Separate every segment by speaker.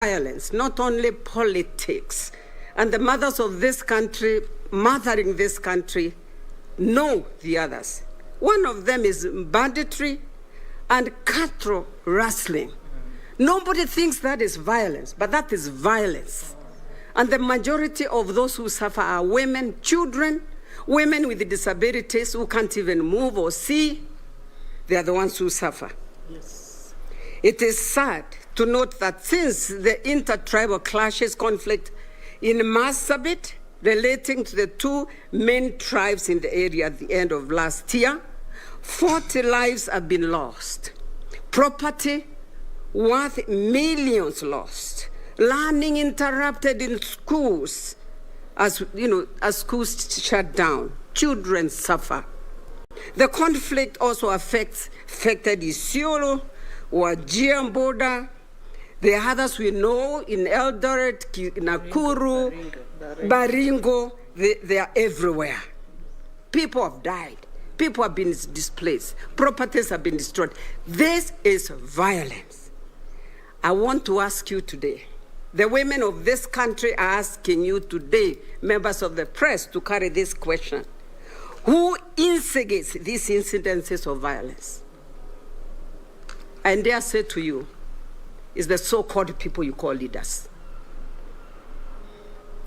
Speaker 1: violence, not only politics. And the mothers of this country, mothering this country, know the others. One of them is banditry and cattle rustling. Nobody thinks that is violence, but that is violence. And the majority of those who suffer are women, children, women with disabilities who can't even move or see. They are the ones who suffer. Yes. It is sad to note that since the intertribal clashes conflict in Marsabit relating to the two main tribes in the area at the end of last year, 40 lives have been lost. Property worth millions lost. Learning interrupted in schools as schools shut down. Children suffer. The conflict also affected Isiolo, Wajir border. The others we know in Eldoret, Nakuru, Baringo, they are everywhere. People have died. People have been displaced. Properties have been destroyed. This is violence. I want to ask you today, the women of this country are asking you today, members of the press, to carry this question. Who instigates these incidences of violence? And dare say to you, is the so-called people you call leaders.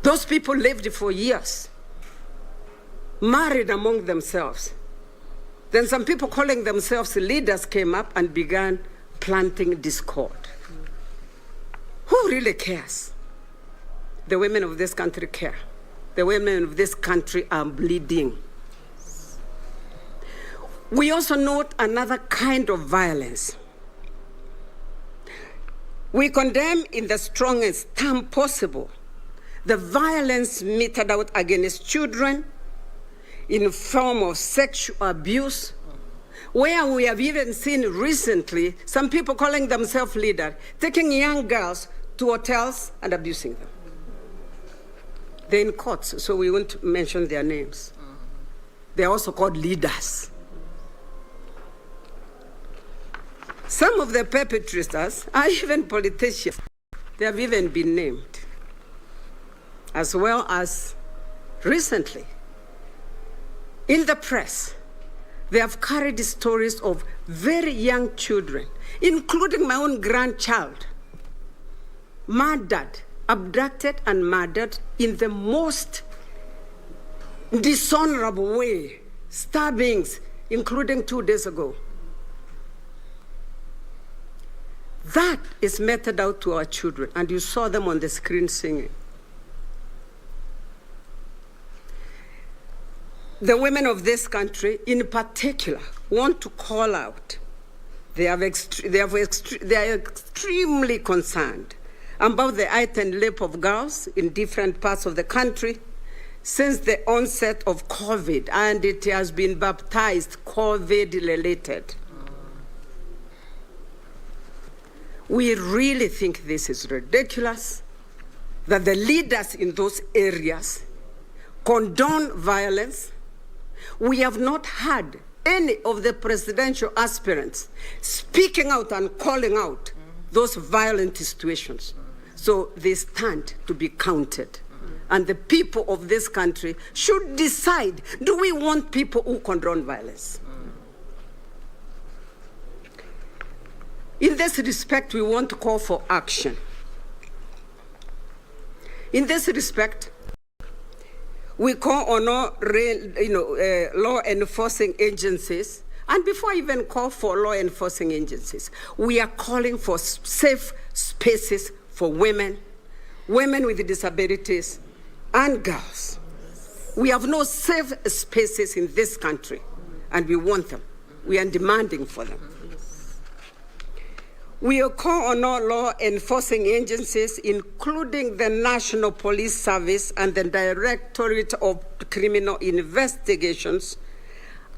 Speaker 1: Those people lived for years, married among themselves. Then some people calling themselves leaders came up and began planting discord. Who really cares? The women of this country care. The women of this country are bleeding. We also note another kind of violence. We condemn in the strongest term possible the violence meted out against children in the form of sexual abuse, where we have even seen recently some people calling themselves leaders, taking young girls to hotels and abusing them. They're in courts, so we won't mention their names. They're also called leaders. Some of the perpetrators are even politicians. They have even been named. As well as recently, in the press, they have carried stories of very young children, including my own grandchild, murdered, abducted and murdered in the most dishonorable way, stabbings, including 2 days ago. That is meted out to our children, and you saw them on the screen singing. The women of this country, in particular, want to call out. They are extremely concerned about the height and lip of girls in different parts of the country since the onset of COVID, and it has been baptized COVID-related. We really think this is ridiculous, that the leaders in those areas condone violence. We have not heard any of the presidential aspirants speaking out and calling out those violent situations. So they stand to be counted. And the people of this country should decide, do we want people who condone violence? In this respect, we want to call for action. In this respect, we call on all law enforcing agencies, and before I even call for law enforcing agencies, we are calling for safe spaces for women, women with disabilities, and girls. We have no safe spaces in this country, and we want them. We are demanding for them. We call on all law enforcing agencies, including the National Police Service and the Directorate of Criminal Investigations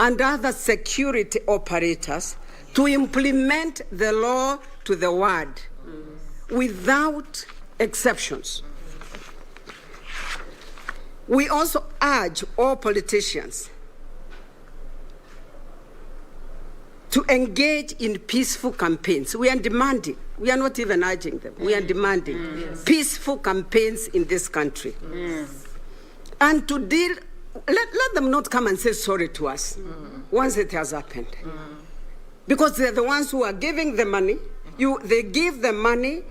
Speaker 1: and other security operators, to implement the law to the word, without exceptions. We also urge all politicians to engage in peaceful campaigns. We are demanding, we are not even urging them, we are demanding peaceful campaigns in this country. And to deal, let them not come and say sorry to us once it has happened. Because they're the ones who are giving the money. They give the money,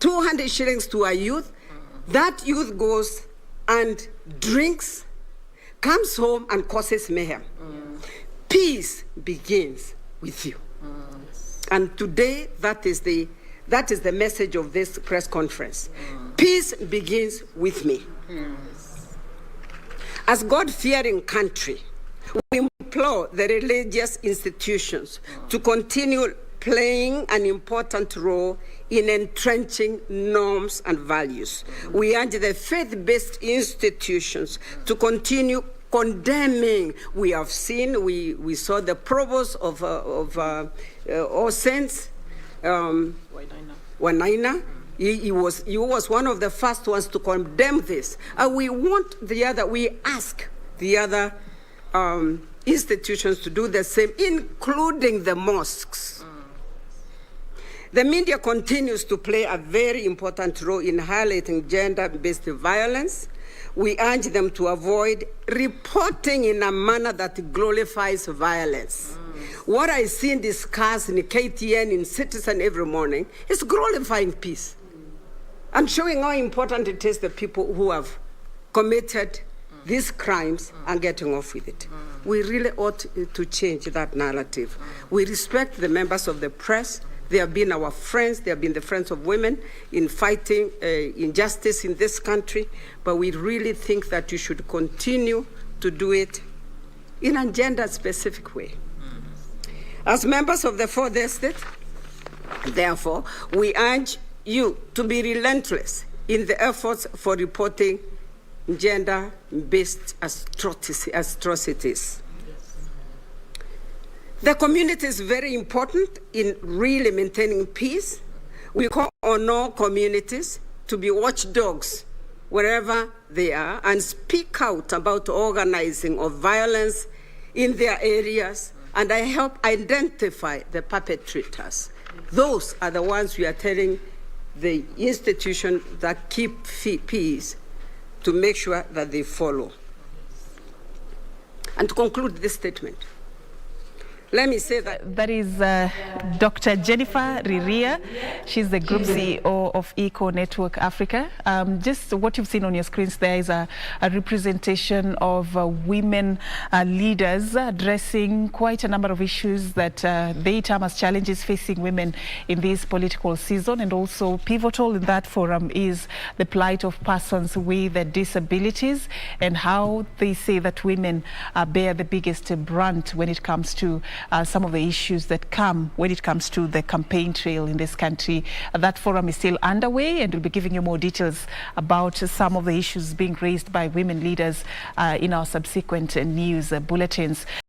Speaker 1: 200 shillings to a youth. That youth goes and drinks, comes home and causes mayhem. Peace begins with you. And today, that is the message of this press conference. Peace begins with me. As God-fearing country, we implore the religious institutions to continue playing an important role in entrenching norms and values. We urge the faith-based institutions to continue condemning. We have seen, we saw the provost of All Saints, Wanaina. He was one of the first ones to condemn this. We ask the other institutions to do the same, including the mosques. The media continues to play a very important role in highlighting gender-based violence. We urge them to avoid reporting in a manner that glorifies violence. What I see and discuss in KTN, in Citizen every morning, is glorifying peace and showing how important it is the people who have committed these crimes and getting off with it. We really ought to change that narrative. We respect the members of the press. They have been our friends. They have been the friends of women in fighting injustice in this country. But we really think that you should continue to do it in a gender-specific way. As members of the Fourth Estate, therefore, we urge you to be relentless in the efforts for reporting gender-based atrocities. The community is very important in really maintaining peace. We call on all communities to be watchdogs wherever they are and speak out about organizing of violence in their areas, and I help identify the perpetrators. Those are the ones we are telling the institutions that keep peace to make sure that they follow. And to conclude this statement, let me say
Speaker 2: that is Dr. Jennifer Riria. She's the Group CEO of Eco Network Africa. Just what you've seen on your screens there is a representation of women leaders addressing quite a number of issues that they term as challenges facing women in this political season. And also pivotal in that forum is the plight of persons with disabilities and how they say that women bear the biggest brunt when it comes to some of the issues that come when it comes to the campaign trail in this country. That forum is still underway, and we'll be giving you more details about some of the issues being raised by women leaders in our subsequent news bulletins.